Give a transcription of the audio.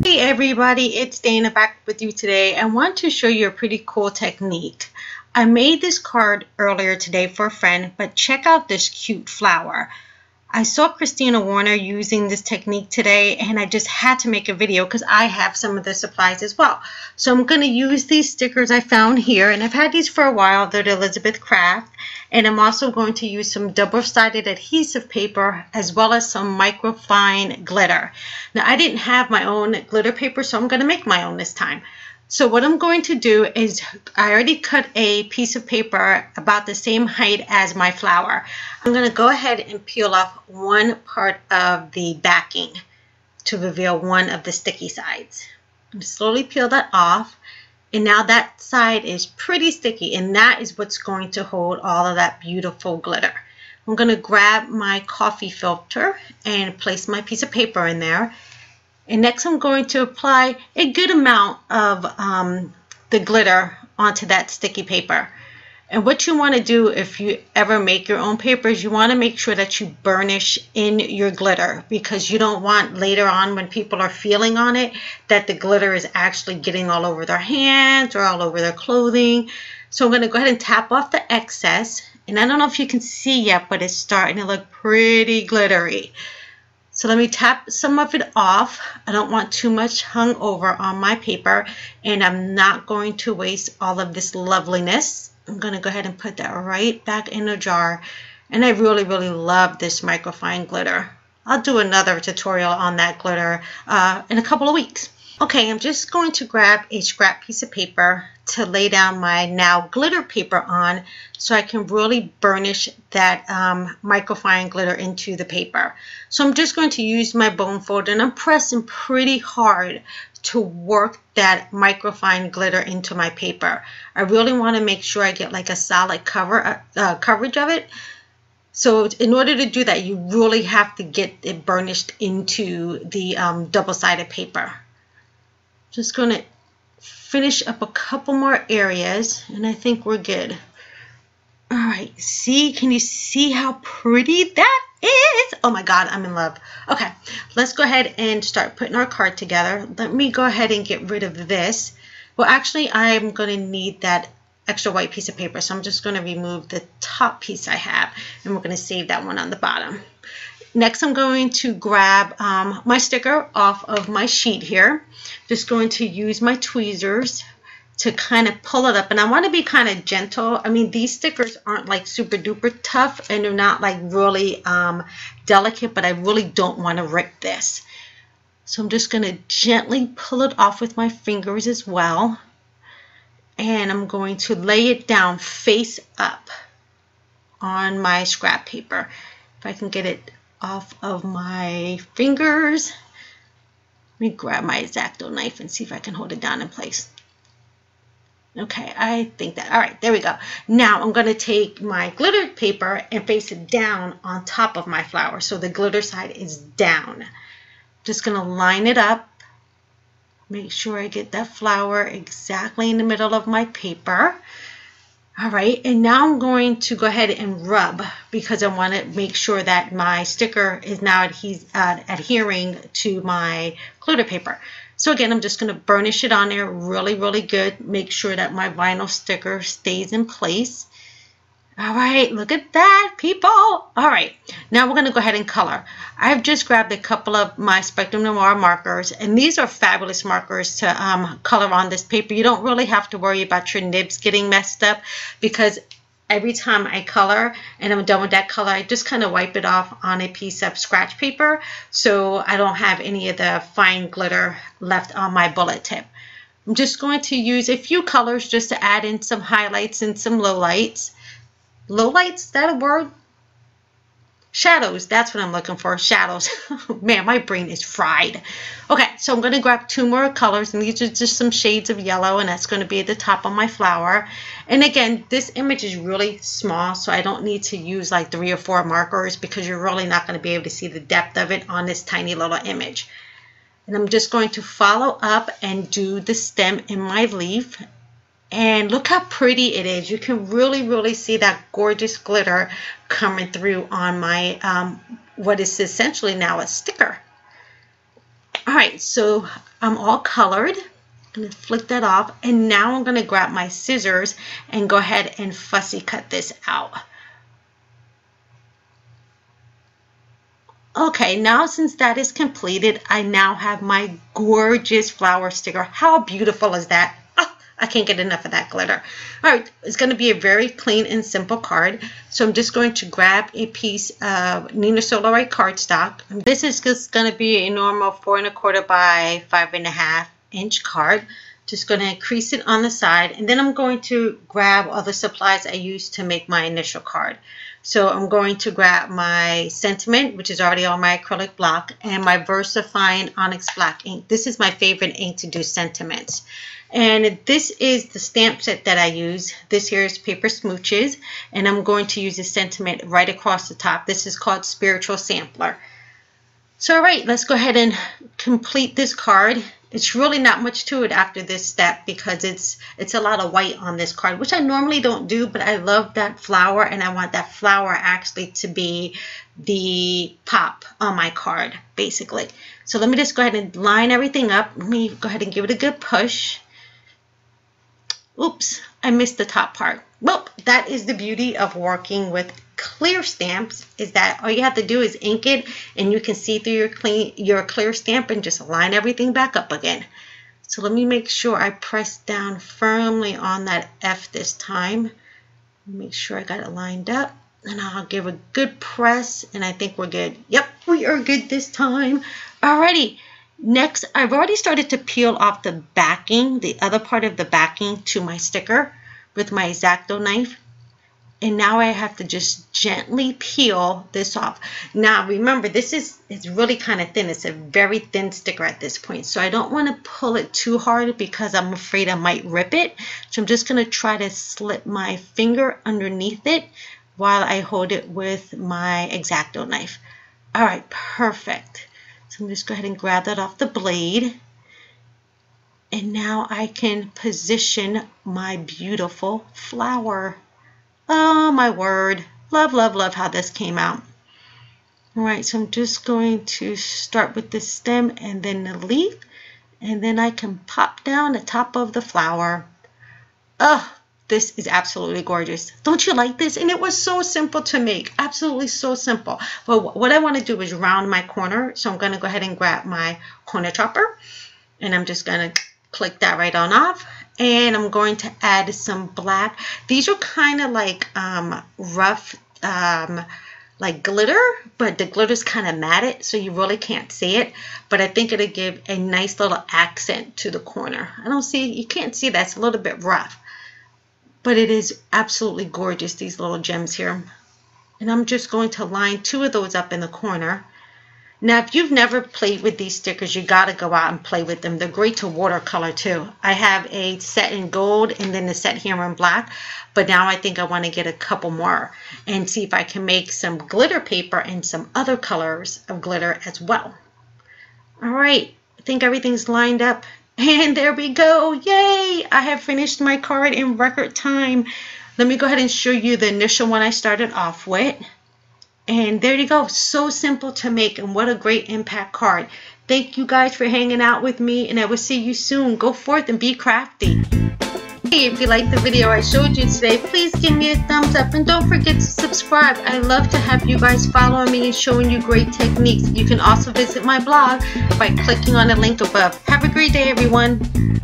Hey everybody, it's Dana back with you today. I want to show you a pretty cool technique. I made this card earlier today for a friend, but check out this cute flower. I saw Christina Warner using this technique today and I just had to make a video because I have some of the supplies as well. So I'm going to use these stickers I found here, and I've had these for a while. They're the Elizabeth Craft, and I'm also going to use some double-sided adhesive paper as well as some microfine glitter. Now I didn't have my own glitter paper, so I'm going to make my own this time. So what I'm going to do is I already cut a piece of paper about the same height as my flower. I'm going to go ahead and peel off one part of the backing to reveal one of the sticky sides. I'm slowly peel that off, and now that side is pretty sticky, and that is what's going to hold all of that beautiful glitter. I'm going to grab my coffee filter and place my piece of paper in there. And next I'm going to apply a good amount of the glitter onto that sticky paper. And what you want to do if you ever make your own papers, you want to make sure that you burnish in your glitter, because you don't want later on when people are feeling on it that the glitter is actually getting all over their hands or all over their clothing. So I'm going to go ahead and tap off the excess. And I don't know if you can see yet, but it's starting to look pretty glittery. So let me tap some of it off. I don't want too much hung over on my paper, and I'm not going to waste all of this loveliness. I'm going to go ahead and put that right back in the jar. And I really love this microfine glitter. I'll do another tutorial on that glitter in a couple of weeks. Okay, I'm just going to grab a scrap piece of paper to lay down my now glitter paper on so I can really burnish that microfine glitter into the paper. So I'm just going to use my bone folder, and I'm pressing pretty hard to work that microfine glitter into my paper. I really want to make sure I get like a solid coverage of it. So in order to do that, you really have to get it burnished into the double-sided paper. Just going to finish up a couple more areas, and I think we're good. All right, see, can you see how pretty that is? Oh my God, I'm in love. Okay, let's go ahead and start putting our card together. Let me go ahead and get rid of this. Well, actually, I'm going to need that extra white piece of paper, so I'm just going to remove the top piece I have, and we're going to save that one on the bottom. Next, I'm going to grab my sticker off of my sheet here. Just going to use my tweezers to kind of pull it up, and I want to be kind of gentle. I mean, these stickers aren't like super duper tough, and they're not like really delicate, but I really don't want to rip this. So I'm just going to gently pull it off with my fingers as well, and I'm going to lay it down face up on my scrap paper. If I can get it off of my fingers. Let me grab my X-Acto knife and see if I can hold it down in place. Okay, I think that, all right, there we go. Now I'm going to take my glitter paper and face it down on top of my flower, so the glitter side is down. Just going to line it up, make sure I get that flower exactly in the middle of my paper. All right, and now I'm going to go ahead and rub, because I want to make sure that my sticker is now adhering to my glitter paper. So again, I'm just going to burnish it on there really good. Make sure that my vinyl sticker stays in place. All right, look at that, people. All right, now we're going to go ahead and color. I've just grabbed a couple of my Spectrum Noir markers, and these are fabulous markers to color on this paper. You don't really have to worry about your nibs getting messed up, because every time I color and I'm done with that color, I just kind of wipe it off on a piece of scratch paper, so I don't have any of the fine glitter left on my bullet tip. I'm just going to use a few colors just to add in some highlights and some lowlights. Lowlights, is that a word? Shadows, that's what I'm looking for, shadows. Man, my brain is fried. Okay, so I'm going to grab two more colors, and these are just some shades of yellow, and that's going to be at the top of my flower. And again, this image is really small, so I don't need to use like 3 or 4 markers, because you're really not going to be able to see the depth of it on this tiny little image. And I'm just going to follow up and do the stem in my leaf. And look how pretty it is. You can really see that gorgeous glitter coming through on my what is essentially now a sticker. All right, so I'm all colored. I'm going to flick that off, and now I'm going to grab my scissors and go ahead and fussy cut this out. Okay, now since that is completed, I now have my gorgeous flower sticker. How beautiful is that? Oh, I can't get enough of that glitter. All right, it's going to be a very clean and simple card. So I'm just going to grab a piece of Nina Solarite cardstock. This is just going to be a normal 4 1/4 by 5 1/2 inch card. Just going to crease it on the side, and then I'm going to grab all the supplies I used to make my initial card. So I'm going to grab my sentiment, which is already on my acrylic block, and my VersaFine Onyx Black ink. This is my favorite ink to do sentiments. And this is the stamp set that I use. This here is Paper Smooches, and I'm going to use a sentiment right across the top. This is called Spiritual Sampler. So all right, let's go ahead and complete this card. It's really not much to it after this step because it's a lot of white on this card, which I normally don't do, but I love that flower, and I want that flower actually to be the pop on my card, basically. So let me just go ahead and line everything up. Let me go ahead and give it a good push. Oops, I missed the top part. Well, that is the beauty of working with clear stamps, is that all you have to do is ink it, and you can see through your clear stamp and just line everything back up again. So let me make sure I press down firmly on that F this time. Make sure I got it lined up, and I'll give a good press, and I think we're good. Yep, we are good this time. Alrighty. Next, I've already started to peel off the backing, the other part of the backing to my sticker with my X-Acto knife. And now I have to just gently peel this off. Now remember, it's really kind of thin. It's a very thin sticker at this point. So I don't want to pull it too hard because I'm afraid I might rip it. So I'm just going to try to slip my finger underneath it while I hold it with my X-Acto knife. All right, perfect. So I'm just go ahead and grab that off the blade. And now I can position my beautiful flower. Oh my word. Love, love, love how this came out. All right, so I'm just going to start with the stem and then the leaf. And then I can pop down the top of the flower. Oh, this is absolutely gorgeous. Don't you like this? And it was so simple to make. Absolutely so simple. But what I want to do is round my corner. So I'm going to go ahead and grab my corner chopper. And I'm just going to click that right on off. And I'm going to add some black. These are kind of like rough, like glitter, but the glitter is kind of matted, so you really can't see it. But I think it'll give a nice little accent to the corner. You can't see that. It's a little bit rough. But it is absolutely gorgeous, these little gems here. And I'm just going to line 2 of those up in the corner. Now, if you've never played with these stickers, you got to go out and play with them. They're great to watercolor too. I have a set in gold and then a set here in black, but now I think I want to get a couple more and see if I can make some glitter paper and some other colors of glitter as well. All right, I think everything's lined up, and there we go. Yay! I have finished my card in record time. Let me go ahead and show you the initial one I started off with. And there you go. So simple to make, and what a great impact card. Thank you guys for hanging out with me, and I will see you soon. Go forth and be crafty. Hey, if you liked the video I showed you today, please give me a thumbs up, and don't forget to subscribe. I love to have you guys following me and showing you great techniques. You can also visit my blog by clicking on the link above. Have a great day, everyone.